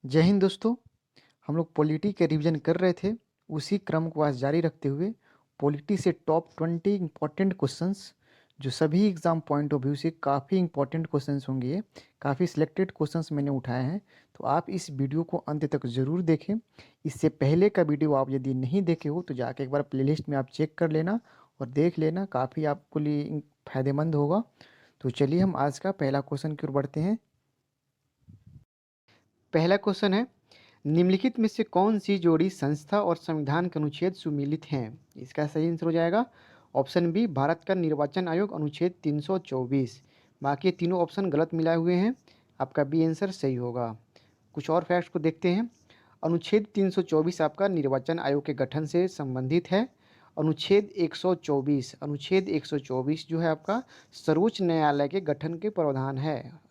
जय हिंद दोस्तों। हम लोग पॉलिटी के रिवीजन कर रहे थे। उसी क्रम को आज जारी रखते हुए पॉलिटी से टॉप 20 इम्पॉर्टेंट क्वेश्चंस जो सभी एग्जाम पॉइंट ऑफ व्यू से काफ़ी इंपॉर्टेंट क्वेश्चंस होंगे, ये काफ़ी सिलेक्टेड क्वेश्चंस मैंने उठाए हैं। तो आप इस वीडियो को अंत तक ज़रूर देखें। इससे पहले का वीडियो आप यदि नहीं देखे हो तो जाके एक बार प्लेलिस्ट में आप चेक कर लेना और देख लेना, काफ़ी आपको लिए फ़ायदेमंद होगा। तो चलिए हम आज का पहला क्वेश्चन की ओर बढ़ते हैं। पहला क्वेश्चन है, निम्नलिखित में से कौन सी जोड़ी संस्था और संविधान के अनुच्छेद सुमेलित हैं? इसका सही आंसर हो जाएगा ऑप्शन बी, भारत का निर्वाचन आयोग अनुच्छेद 324। बाकी तीनों ऑप्शन गलत मिलाए हुए हैं, आपका बी आंसर सही होगा। कुछ और फैक्ट्स को देखते हैं। अनुच्छेद 324 आपका निर्वाचन आयोग के गठन से संबंधित है। अनुच्छेद 124 जो है आपका सर्वोच्च न्यायालय के गठन के प्रावधान है।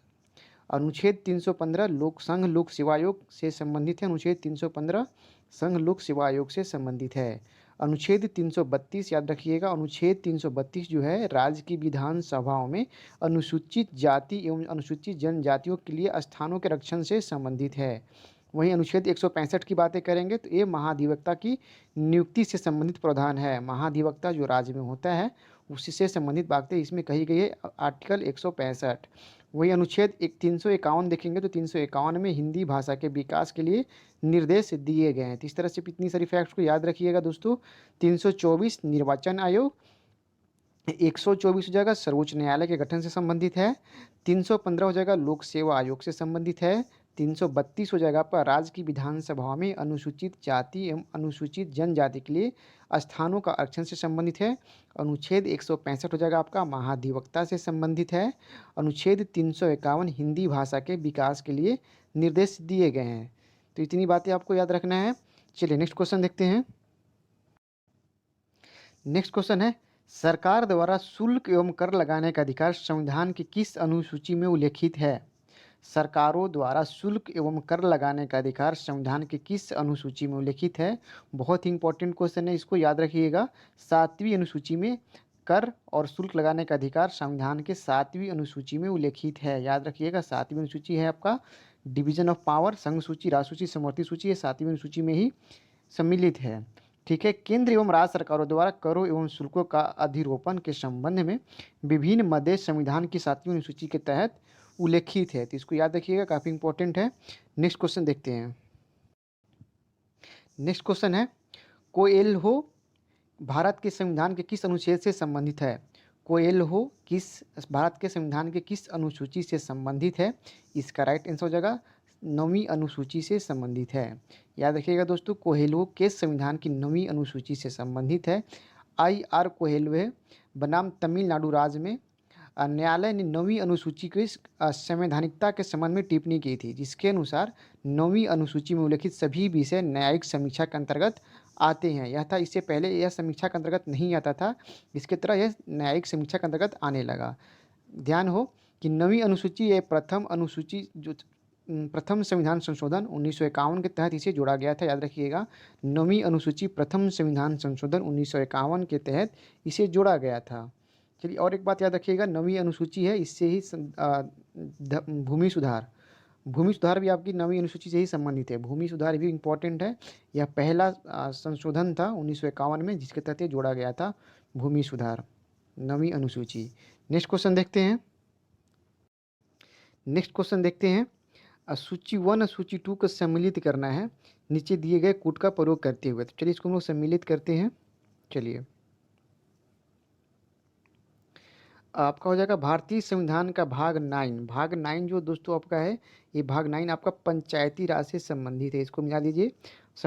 अनुच्छेद 315 संघ लोक सेवा आयोग से संबंधित है। अनुच्छेद 315 संघ लोक सेवा आयोग से संबंधित है। अनुच्छेद 332 याद रखिएगा, अनुच्छेद 332 जो है राज्य की विधानसभाओं में अनुसूचित जाति एवं अनुसूचित जनजातियों के लिए स्थानों के रक्षण से संबंधित है। वहीं अनुच्छेद 165 की बातें करेंगे तो ये महाधिवक्ता की नियुक्ति से संबंधित प्रावधान है। महाधिवक्ता जो राज्य में होता है उसी से संबंधित बातें इसमें कही गई है, आर्टिकल 165। वही अनुच्छेद 351 देखेंगे तो 351 में हिंदी भाषा के विकास के लिए निर्देश दिए गए हैं। तो इस तरह से इतनी सारी फैक्ट्स को याद रखिएगा दोस्तों। 324 निर्वाचन आयोग, 124 हो जाएगा सर्वोच्च न्यायालय के गठन से संबंधित है, 315 हो जाएगा लोक सेवा आयोग से संबंधित है, 332 हो जाएगा आपका राज्य की विधानसभा में अनुसूचित जाति एवं अनुसूचित जनजाति के लिए स्थानों का आरक्षण से संबंधित है, अनुच्छेद 165 हो जाएगा आपका महाधिवक्ता से संबंधित है, अनुच्छेद 351 हिंदी भाषा के विकास के लिए निर्देश दिए गए हैं। तो इतनी बातें आपको याद रखना है। चलिए नेक्स्ट क्वेश्चन देखते हैं। नेक्स्ट क्वेश्चन है, सरकार द्वारा शुल्क एवं कर लगाने का अधिकार संविधान की किस अनुसूची में उल्लेखित है? सरकारों द्वारा शुल्क एवं कर लगाने का अधिकार संविधान की किस अनुसूची में उल्लेखित है? बहुत ही इंपॉर्टेंट क्वेश्चन है, इसको याद रखिएगा। 7वीं अनुसूची में कर और शुल्क लगाने का अधिकार संविधान के 7वीं अनुसूची में उल्लेखित है। याद रखिएगा 7वीं अनुसूची है आपका डिवीजन ऑफ पावर, संघ सूची, राज्य सूची, समवर्ती सूची, ये 7वीं अनुसूची में ही सम्मिलित है। ठीक है, केंद्र एवं राज्य सरकारों द्वारा करों एवं शुल्कों का अधिरोपण के संबंध में विभिन्न मदे संविधान की 7वीं अनुसूची के तहत उल्लेखित है। तो इसको याद रखिएगा, काफ़ी इंपॉर्टेंट है। नेक्स्ट क्वेश्चन देखते हैं। नेक्स्ट क्वेश्चन है, कोएल्हो भारत के संविधान के किस अनुच्छेद से संबंधित है? कोएल्हो किस भारत के संविधान के किस अनुसूची से संबंधित है? इसका राइट आंसर हो जाएगा 9वीं अनुसूची से संबंधित है। याद रखिएगा दोस्तों, कोएल्हो के संविधान की 9वीं अनुसूची से संबंधित है। IR कोएल्हो बनाम तमिलनाडु राज्य में न्यायालय ने 9वीं अनुसूची की संवैधानिकता के संबंध में टिप्पणी की थी, जिसके अनुसार 9वीं अनुसूची में उल्लेखित सभी विषय न्यायिक समीक्षा के अंतर्गत आते हैं। यह था, इससे पहले यह समीक्षा के अंतर्गत नहीं आता था, इसके तरह यह न्यायिक समीक्षा के अंतर्गत आने लगा। ध्यान हो कि 9वीं अनुसूची ये प्रथम अनुसूची जो प्रथम संविधान संशोधन 1951 के तहत इसे जोड़ा गया था। याद रखिएगा 9वीं अनुसूची प्रथम संविधान संशोधन 1951 के तहत इसे जोड़ा गया था। चलिए और एक बात याद रखिएगा, 9वीं अनुसूची है, इससे ही भूमि सुधार भी आपकी 9वीं अनुसूची से ही संबंधित है। भूमि सुधार भी इम्पोर्टेंट है। यह पहला संशोधन था 1951 में, जिसके तहत ये जोड़ा गया था भूमि सुधार, 9वीं अनुसूची। नेक्स्ट क्वेश्चन देखते हैं। सूची 1 और सूची 2 को सम्मिलित करना है नीचे दिए गए कूट का प्रयोग करते हुए। तो चलिए इसको हम लोग सम्मिलित करते हैं। चलिए आपका हो जाएगा भारतीय संविधान का भाग 9। भाग 9 जो दोस्तों आपका है, ये भाग 9 आपका पंचायती राज से संबंधित है। इसको मिला दीजिए।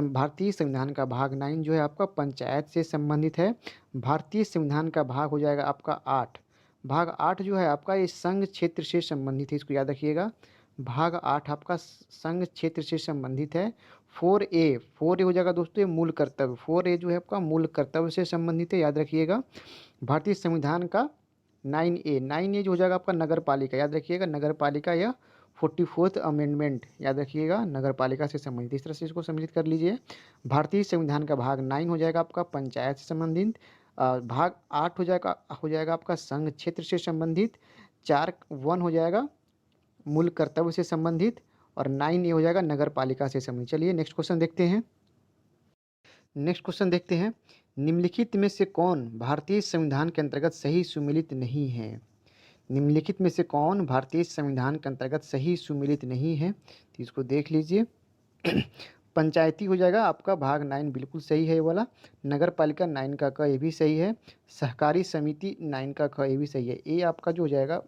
भारतीय संविधान का भाग 9 जो है आपका पंचायत से संबंधित है। भारतीय संविधान का भाग हो जाएगा आपका 8। भाग 8 जो है आपका ये संघ क्षेत्र से संबंधित है, इसको याद रखिएगा। भाग 8 आपका संघ क्षेत्र से संबंधित है। 4A हो जाएगा दोस्तों ये मूल कर्तव्य। 4A जो है आपका मूल कर्तव्य से संबंधित है, याद रखिएगा। भारतीय संविधान का 9A जो हो जाएगा आपका नगर पालिका। याद रखिएगा नगर पालिका या 44th अमेंडमेंट, याद रखिएगा नगर पालिका से संबंधित। इस तरह से इसको सम्मिलित कर लीजिए। भारतीय संविधान का भाग 9 हो जाएगा आपका पंचायत से संबंधित। भाग 8 हो जाएगा आपका संघ क्षेत्र से संबंधित। 4 1 हो जाएगा मूल कर्तव्य से संबंधित। और 9A हो जाएगा नगर पालिका से संबंधित। चलिए नेक्स्ट क्वेश्चन देखते हैं। नेक्स्ट क्वेश्चन देखते हैं, निम्नलिखित में से कौन भारतीय संविधान के अंतर्गत सही सुमेलित नहीं है? निम्नलिखित में से कौन भारतीय संविधान के अंतर्गत सही सुमेलित नहीं है? तो इसको देख लीजिए। पंचायती हो जाएगा आपका भाग 9 बिल्कुल सही है ये वाला। नगर पालिका 9 का क ये भी सही है। सहकारी समिति 9 का ख ये भी सही है। ये आपका जो हो जाएगा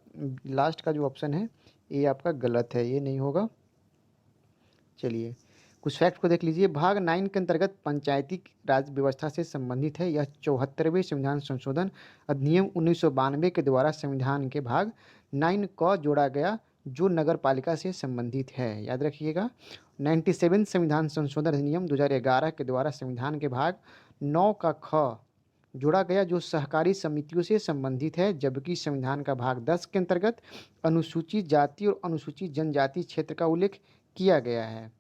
लास्ट का जो ऑप्शन है ये आपका गलत है, ये नहीं होगा। चलिए कुछ फैक्ट को देख लीजिए। भाग 9 के अंतर्गत पंचायती राज व्यवस्था से संबंधित है। यह 74वें संविधान संशोधन अधिनियम 1992 के द्वारा संविधान के भाग 9 क जोड़ा गया जो नगर पालिका से संबंधित है। याद रखिएगा 97 संविधान संशोधन अधिनियम 2011 के द्वारा संविधान के भाग 9 का ख जोड़ा गया जो सहकारी समितियों से संबंधित है, जबकि संविधान का भाग 10 के अंतर्गत अनुसूचित जाति और अनुसूचित जनजाति क्षेत्र का उल्लेख किया गया है।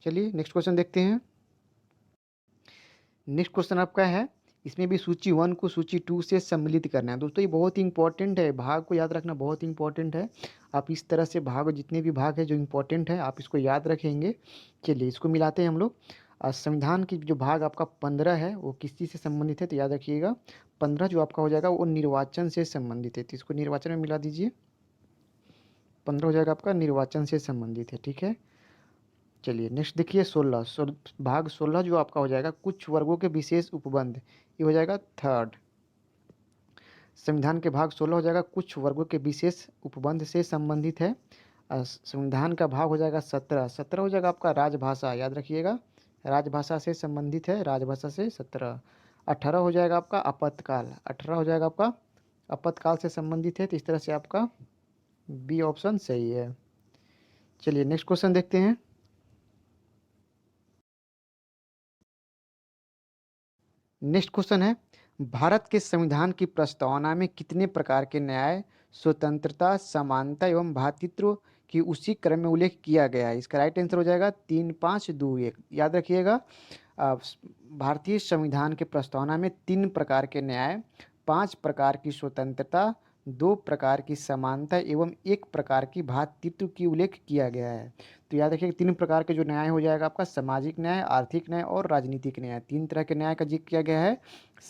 चलिए नेक्स्ट क्वेश्चन देखते हैं। नेक्स्ट क्वेश्चन आपका है, इसमें भी सूची 1 को सूची 2 से सम्मिलित करना है। दोस्तों ये बहुत ही इंपॉर्टेंट है, भाग को याद रखना बहुत इंपॉर्टेंट है। आप इस तरह से भाग, जितने भी भाग है जो इंपॉर्टेंट है आप इसको याद रखेंगे। चलिए इसको मिलाते हैं हम लोग। संविधान की जो भाग आपका 15 है वो किस चीज़ से संबंधित है? तो याद रखिएगा 15 जो आपका हो जाएगा वो निर्वाचन से संबंधित है, तो इसको निर्वाचन में मिला दीजिए। 15 हो जाएगा आपका निर्वाचन से संबंधित है, ठीक है। चलिए नेक्स्ट देखिए 16 भाग 16 जो आपका हो जाएगा कुछ वर्गों के विशेष उपबंध, ये हो जाएगा थर्ड। संविधान के भाग 16 हो जाएगा कुछ वर्गों के विशेष उपबंध से संबंधित है। संविधान का भाग हो जाएगा 17 हो जाएगा आपका राजभाषा, याद रखिएगा राजभाषा से संबंधित है, राजभाषा से 17। 18 हो जाएगा आपका आपातकाल, 18 हो जाएगा आपका आपातकाल से संबंधित है, तो इस तरह से आपका बी ऑप्शन सही है। चलिए नेक्स्ट क्वेश्चन देखते हैं। नेक्स्ट क्वेश्चन है, भारत के संविधान की प्रस्तावना में कितने प्रकार के न्याय, स्वतंत्रता, समानता एवं भ्रातृत्व की उसी क्रम में उल्लेख किया गया है? इसका राइट आंसर हो जाएगा 3, 5, 2, 1। याद रखिएगा भारतीय संविधान के प्रस्तावना में 3 प्रकार के न्याय, 5 प्रकार की स्वतंत्रता, 2 प्रकार की समानता एवं 1 प्रकार की भ्रातृत्व की उल्लेख किया गया है। तो याद रखिएगा 3 प्रकार के जो न्याय हो जाएगा आपका सामाजिक न्याय, आर्थिक न्याय और राजनीतिक न्याय। 3 तरह के न्याय का जिक्र किया गया है,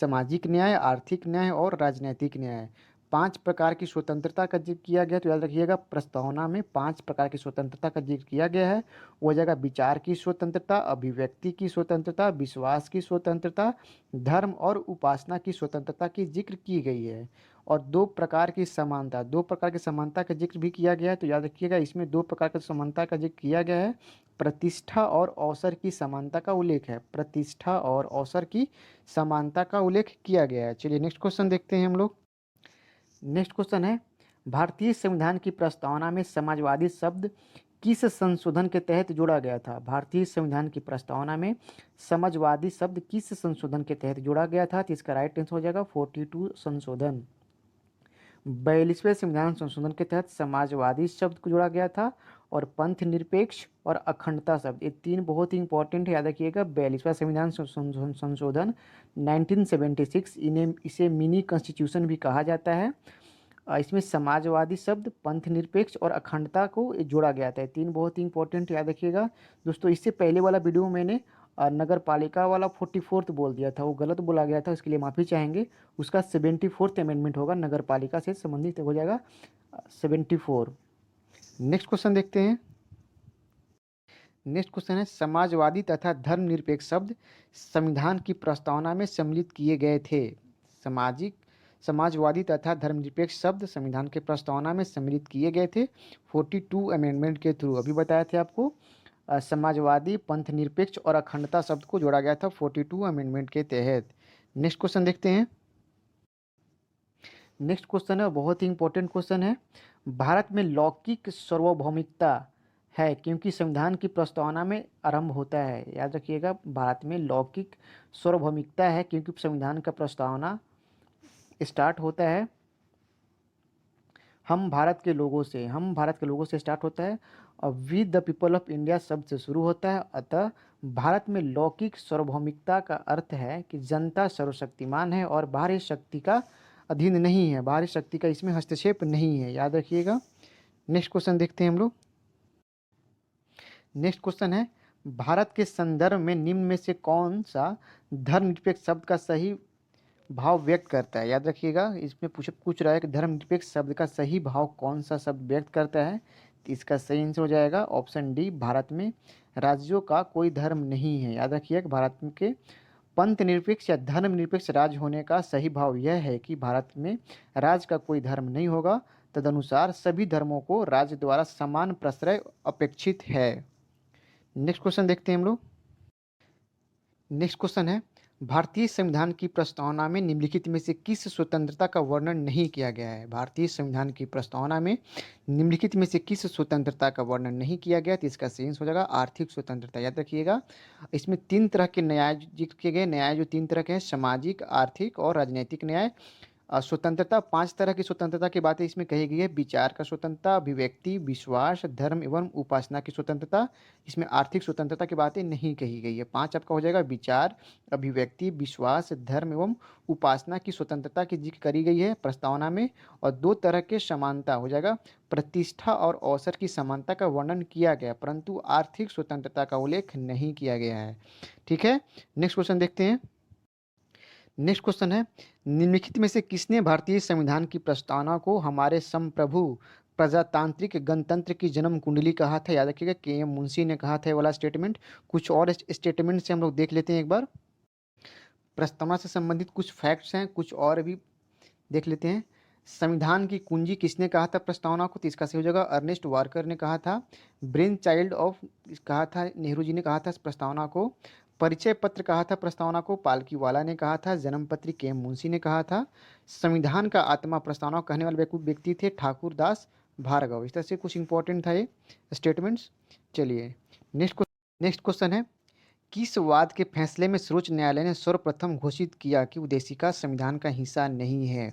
सामाजिक न्याय, आर्थिक न्याय और राजनीतिक न्याय। 5 प्रकार की स्वतंत्रता का जिक्र किया गया, तो याद रखिएगा प्रस्तावना में 5 प्रकार की स्वतंत्रता का जिक्र किया गया है। वो हो जाएगा विचार की स्वतंत्रता, अभिव्यक्ति की स्वतंत्रता, विश्वास की स्वतंत्रता, धर्म और उपासना की स्वतंत्रता की जिक्र की गई है। और 2 प्रकार की समानता, 2 प्रकार की समानता का जिक्र भी किया गया है। तो याद रखिएगा इसमें 2 प्रकार की समानता का जिक्र किया गया है, प्रतिष्ठा और अवसर की समानता का उल्लेख है, प्रतिष्ठा और अवसर की समानता का उल्लेख किया गया है। चलिए नेक्स्ट क्वेश्चन देखते हैं हम लोग। नेक्स्ट क्वेश्चन है, भारतीय संविधान की प्रस्तावना में समाजवादी शब्द किस संशोधन के तहत जोड़ा गया था? भारतीय संविधान की प्रस्तावना में समाजवादी शब्द किस संशोधन के तहत जोड़ा गया था? तो इसका राइट आंसर हो जाएगा 42 संशोधन। 42वें संविधान संशोधन के तहत समाजवादी शब्द को जोड़ा गया था और पंथ निरपेक्ष और अखंडता शब्द, ये 3 बहुत ही इंपॉर्टेंट है, याद रखिएगा। 42वां संविधान संशोधन 1976, इसे मिनी कॉन्स्टिट्यूशन भी कहा जाता है। इसमें समाजवादी शब्द, पंथ निरपेक्ष और अखंडता को जोड़ा गया था। 3 बहुत ही इंपॉर्टेंट, याद रखिएगा दोस्तों। इससे पहले वाला वीडियो में मैंने नगर पालिका वाला 44th बोल दिया था, वो गलत बोला गया था, उसके लिए माफ़ी चाहेंगे। उसका 74th अमेंडमेंट होगा, नगर पालिका से संबंधित हो जाएगा 74। नेक्स्ट क्वेश्चन देखते हैं। नेक्स्ट क्वेश्चन है, समाजवादी तथा धर्मनिरपेक्ष शब्द संविधान की प्रस्तावना में सम्मिलित किए गए थे। समाजवादी तथा धर्मनिरपेक्ष शब्द संविधान के प्रस्तावना में सम्मिलित किए गए थे 42 अमेंडमेंट के थ्रू। अभी बताए थे आपको समाजवादी, पंथ निरपेक्ष और अखंडता शब्द को जोड़ा गया था 42 अमेंडमेंट के तहत। नेक्स्ट क्वेश्चन देखते हैं। नेक्स्ट क्वेश्चन है, बहुत ही इंपॉर्टेंट क्वेश्चन है, भारत में लौकिक सार्वभौमिकता है क्योंकि संविधान की प्रस्तावना में आरंभ होता है। याद रखिएगा भारत में लौकिक सार्वभौमिकता है क्योंकि संविधान का प्रस्तावना स्टार्ट होता है हम भारत के लोगों से स्टार्ट होता है और with the people of India शब्द से शुरू होता है। अतः भारत में लौकिक सार्वभौमिकता का अर्थ है कि जनता सर्वशक्तिमान है और बाहरी शक्ति का अधीन नहीं है, बाहरी शक्ति का इसमें हस्तक्षेप नहीं है, याद रखिएगा। नेक्स्ट क्वेश्चन देखते हैं हम लोग। नेक्स्ट क्वेश्चन है, भारत के संदर्भ में निम्न में से कौन सा धर्मनिरपेक्ष शब्द का सही भाव व्यक्त करता है? याद रखिएगा, इसमें पूछ रहा है कि धर्मनिरपेक्ष शब्द का सही भाव कौन सा शब्द व्यक्त करता है। तो इसका सही आंसर हो जाएगा ऑप्शन डी, भारत में राज्यों का कोई धर्म नहीं है। याद रखिए कि भारत के पंथ निरपेक्ष या धर्म निरपेक्ष राज्य होने का सही भाव यह है कि भारत में राज्य का कोई धर्म नहीं होगा, तदनुसार सभी धर्मों को राज्य द्वारा समान प्रश्रय अपेक्षित है। नेक्स्ट क्वेश्चन देखते हैं हम लोग। नेक्स्ट क्वेश्चन है, भारतीय संविधान की प्रस्तावना में निम्नलिखित में से किस स्वतंत्रता का वर्णन नहीं किया गया है? भारतीय संविधान की प्रस्तावना में निम्नलिखित में से किस स्वतंत्रता का वर्णन नहीं किया गया? तो इसका सही आंसर हो जाएगा आर्थिक स्वतंत्रता। याद रखिएगा, इसमें 3 तरह के न्याय जिक्र किए गए। न्याय जो 3 तरह के हैं, सामाजिक, आर्थिक और राजनीतिक न्याय। स्वतंत्रता 5 तरह की स्वतंत्रता की बातें इसमें कही गई है। विचार का स्वतंत्रता, अभिव्यक्ति, विश्वास, धर्म एवं उपासना की स्वतंत्रता। इसमें आर्थिक स्वतंत्रता की बातें नहीं कही गई है। 5 आपका हो जाएगा, विचार, अभिव्यक्ति, विश्वास, धर्म एवं उपासना की स्वतंत्रता की जिक्र करी गई है प्रस्तावना में। और 2 तरह के समानता हो जाएगा, प्रतिष्ठा और अवसर की समानता का वर्णन किया गया, परंतु आर्थिक स्वतंत्रता का उल्लेख नहीं किया गया है। ठीक है, नेक्स्ट क्वेश्चन देखते हैं। नेक्स्ट क्वेश्चन है, निम्नलिखित में से किसने भारतीय संविधान की प्रस्तावना को हमारे संप्रभु प्रजातांत्रिक गणतंत्र की जन्म कुंडली कहा था? याद रखिएगा, के.एम. मुंशी ने कहा था ये वाला स्टेटमेंट। कुछ और स्टेटमेंट से हम लोग देख लेते हैं एक बार। प्रस्तावना से संबंधित कुछ फैक्ट्स हैं, कुछ और भी देख लेते हैं। संविधान की कुंजी किसने कहा था प्रस्तावना को? तो इसका सही हो जाएगा अर्नेस्ट वार्कर ने कहा था। ब्रेन चाइल्ड ऑफ कहा था नेहरू जी ने कहा था इस प्रस्तावना को। परिचय पत्र कहा था प्रस्तावना को पालकीवाला ने कहा था। जन्म पत्री के.एम. मुंशी ने कहा था। संविधान का आत्मा प्रस्तावना कहने वाले व्यक्ति थे ठाकुर दास भार्गव। इस तरह से कुछ इंपॉर्टेंट था ये स्टेटमेंट्स। चलिए नेक्स्ट क्वेश्चन है, किस वाद के फैसले में सर्वोच्च न्यायालय ने सर्वप्रथम घोषित किया कि उद्देशिका संविधान का हिस्सा नहीं है?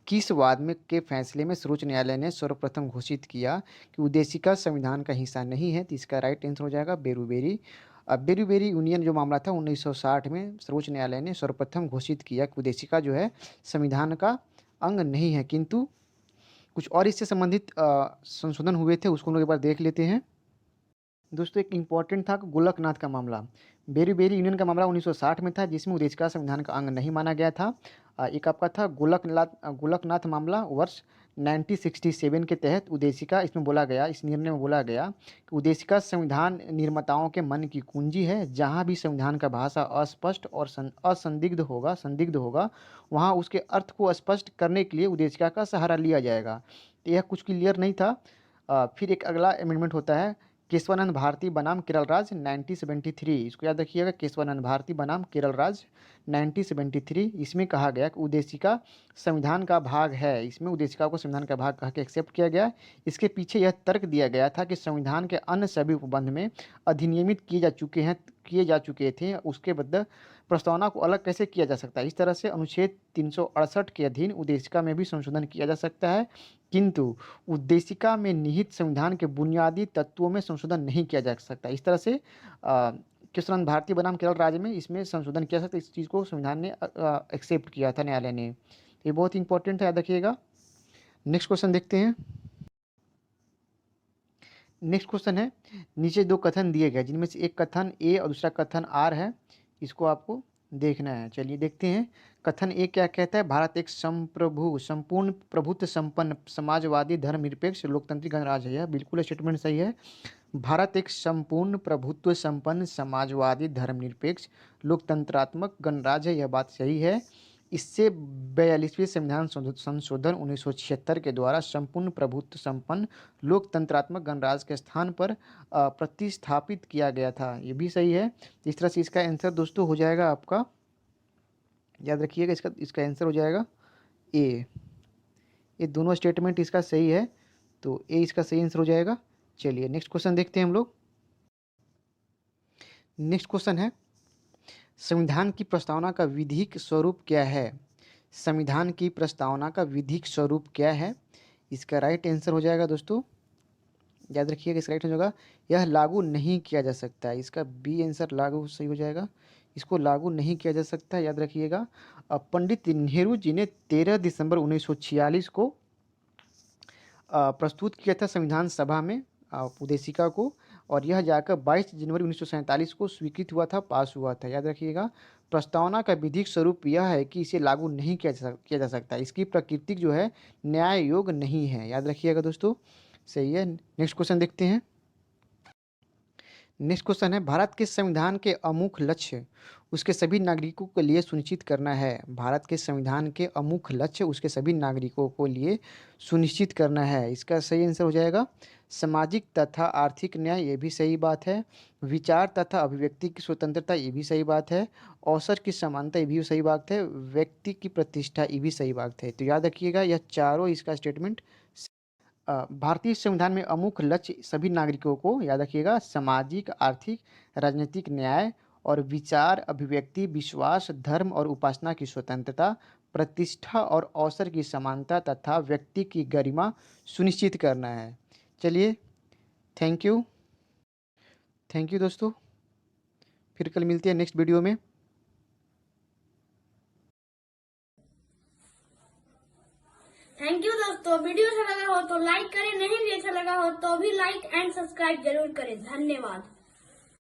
किस वाद में के फैसले में सर्वोच्च न्यायालय ने सर्वप्रथम घोषित किया कि उद्देशिका संविधान का हिस्सा नहीं है? तो इसका राइट आंसर हो जाएगा बेरूबेरी। बेरूबेरी यूनियन जो मामला था 1960 में सर्वोच्च न्यायालय ने सर्वप्रथम घोषित किया कि उद्देशिका जो है संविधान का अंग नहीं है, किंतु कुछ और इससे संबंधित संशोधन हुए थे, उसको हम लोग एक बार देख लेते हैं। दोस्तों, एक इम्पॉर्टेंट था गोलकनाथ का मामला। बेरी यूनियन का मामला 1960 में था, जिसमें उद्देशिका संविधान का अंग नहीं माना गया था। एक आपका था गोलकनाथ मामला वर्ष 1967 के तहत उद्देशिका, इसमें बोला गया, इस निर्णय में बोला गया कि उद्देशिका संविधान निर्माताओं के मन की कुंजी है। जहाँ भी संविधान का भाषा अस्पष्ट और संदिग्ध होगा वहाँ उसके अर्थ को स्पष्ट करने के लिए उद्देशिका का सहारा लिया जाएगा। तो यह कुछ क्लियर नहीं था। फिर एक अगला अमेंडमेंट होता है केशवानंद भारती बनाम केरल राज 1973। इसको याद रखिएगा, केशवानंद भारती बनाम केरल राज 1973। इसमें कहा गया कि उद्देशिका संविधान का भाग है। इसमें उद्देशिका को संविधान का भाग कह के एक्सेप्ट किया गया। इसके पीछे यह तर्क दिया गया था कि संविधान के अन्य सभी उपबंध में अधिनियमित किए जा चुके थे, उसके बदले प्रस्तावना को अलग कैसे किया जा सकता है? इस तरह से अनुच्छेद 368 के अधीन उद्देशिका में भी संशोधन किया जा सकता है, किंतु उद्देशिका में निहित संविधान के बुनियादी तत्वों में संशोधन नहीं किया जा सकता। इस तरह से केशवानंद भारती बनाम केरल राज्य में इसमें संशोधन किया सकता है। इस चीज़ को संविधान ने एक्सेप्ट किया था न्यायालय ने। ये बहुत इंपॉर्टेंट है, याद रखिएगा। नेक्स्ट क्वेश्चन देखते हैं। नेक्स्ट क्वेश्चन है, नीचे 2 कथन दिए गए, जिनमें से एक कथन ए और दूसरा कथन आर है। इसको आपको देखना है। चलिए देखते हैं। कथन ए क्या कहता है? भारत एक संपूर्ण प्रभुत्व संपन्न समाजवादी धर्मनिरपेक्ष लोकतांत्रिक गणराज्य है। यह बिल्कुल स्टेटमेंट सही है। भारत एक संपूर्ण प्रभुत्व संपन्न समाजवादी धर्मनिरपेक्ष लोकतंत्रात्मक गणराज्य है। यह बात सही है। इससे 42वें संविधान संशोधन 1976 के द्वारा संपूर्ण प्रभुत्व संपन्न लोकतंत्रात्मक गणराज्य के स्थान पर प्रतिस्थापित किया गया था। ये भी सही है। इस तरह से इसका आंसर दोस्तों हो जाएगा आपका, याद रखिएगा, इसका आंसर हो जाएगा ए। ये दोनों स्टेटमेंट इसका सही है, तो ए इसका सही आंसर हो जाएगा। चलिए नेक्स्ट क्वेश्चन देखते हैं हम लोग। नेक्स्ट क्वेश्चन है, संविधान की प्रस्तावना का विधिक स्वरूप क्या है? संविधान की प्रस्तावना का विधिक स्वरूप क्या है? इसका राइट आंसर हो जाएगा दोस्तों, याद रखिएगा, इसका राइट हो जाएगा यह लागू नहीं किया जा सकता है। इसका बी आंसर लागू सही हो जाएगा। इसको लागू नहीं किया जा सकता, याद रखिएगा। पंडित नेहरू जी ने 13 दिसंबर 1946 को प्रस्तुत किया था संविधान सभा में उद्देशिका को, और यह जाकर 22 जनवरी 1947 को स्वीकृत हुआ था, पास हुआ था। याद रखिएगा, प्रस्तावना का विधिक स्वरूप यह है कि इसे लागू नहीं किया जा सकता। इसकी प्रकृति जो है न्याय योग्य नहीं है। याद रखिएगा दोस्तों, सही है। नेक्स्ट क्वेश्चन देखते हैं। नेक्स्ट क्वेश्चन है, भारत के संविधान के अमुख लक्ष्य उसके सभी नागरिकों के लिए सुनिश्चित करना है। भारत के संविधान के अमुख लक्ष्य उसके सभी नागरिकों को लिए सुनिश्चित करना है। इसका सही आंसर हो जाएगा सामाजिक तथा आर्थिक न्याय, ये भी सही बात है। विचार तथा अभिव्यक्ति की स्वतंत्रता, ये भी सही बात है। अवसर की समानता, ये भी सही बात है। व्यक्ति की प्रतिष्ठा, ये भी सही बात है। तो याद रखिएगा, यह चारों इसका स्टेटमेंट भारतीय संविधान में अमुख लक्ष्य सभी नागरिकों को, याद रखिएगा, सामाजिक, आर्थिक, राजनीतिक न्याय और विचार, अभिव्यक्ति, विश्वास, धर्म और उपासना की स्वतंत्रता, प्रतिष्ठा और अवसर की समानता तथा व्यक्ति की गरिमा सुनिश्चित करना है। चलिए, थैंक यू। थैंक यू दोस्तों, फिर कल मिलते हैं नेक्स्ट वीडियो में। थैंक यू दोस्तों, वीडियो अच्छा लगा हो तो लाइक करें, नहीं भी अच्छा लगा हो तो भी लाइक एंड सब्सक्राइब जरूर करें। धन्यवाद।